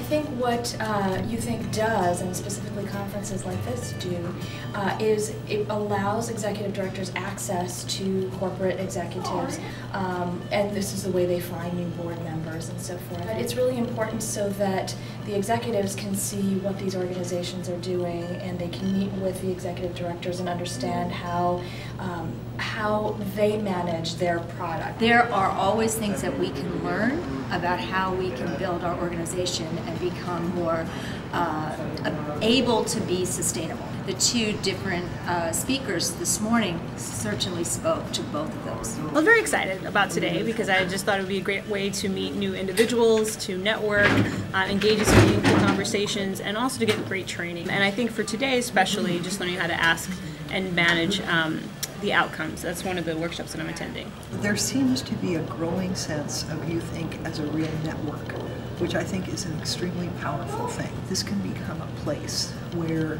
think what youth.n.c does, and specifically conferences like this do, is it allows executive directors access to corporate executives, and this is the way they find new board members and so forth. It's really important so that the executives can see what these organizations are doing, and they can meet with the executive directors and understand how they manage their product. There are always things that we can learn about how we can build our organization and become more able to be sustainable. The two different speakers this morning certainly spoke to both of those. I was very excited about today because I just thought it would be a great way to meet new individuals, to network, engage in some meaningful conversations, and also to get great training. And I think for today especially, just learning how to ask and manage the outcomes. That's one of the workshops that I'm attending. There seems to be a growing sense of youth.n.c as a real network, which I think is an extremely powerful thing. This can become a place where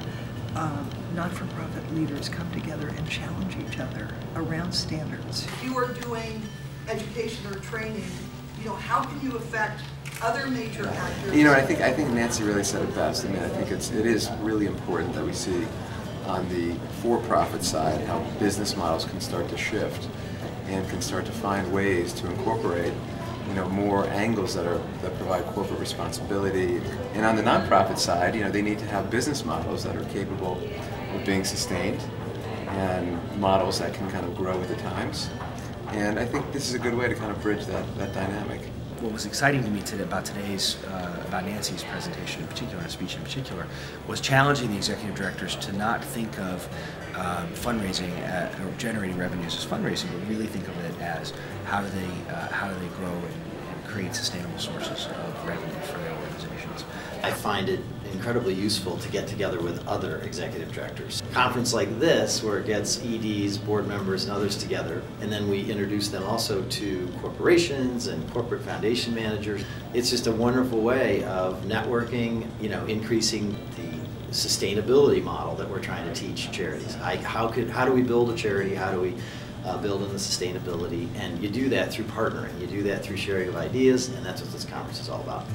not-for-profit leaders come together and challenge each other around standards. If you are doing education or training, how can you affect other major actors? I think Nancy really said it best. I think it is really important that we see on the for-profit side how business models can start to shift and can start to find ways to incorporate more angles that provide corporate responsibility. And on the nonprofit side, they need to have business models that are capable of being sustained and models that can kind of grow with the times. And I think this is a good way to kind of bridge that dynamic. What was exciting to me about about Nancy's presentation in particular, her speech in particular, was challenging the executive directors to not think of fundraising or generating revenues as fundraising, but really think of it as how do they grow and create sustainable sources of revenue for their organizations. I find it incredibly useful to get together with other executive directors. A conference like this, where it gets EDs, board members, and others together, and then we introduce them also to corporations and corporate foundation managers. It's just a wonderful way of networking, increasing the sustainability model that we're trying to teach charities. How do we build a charity? How do we build in the sustainability? And you do that through partnering. You do that through sharing of ideas, and that's what this conference is all about.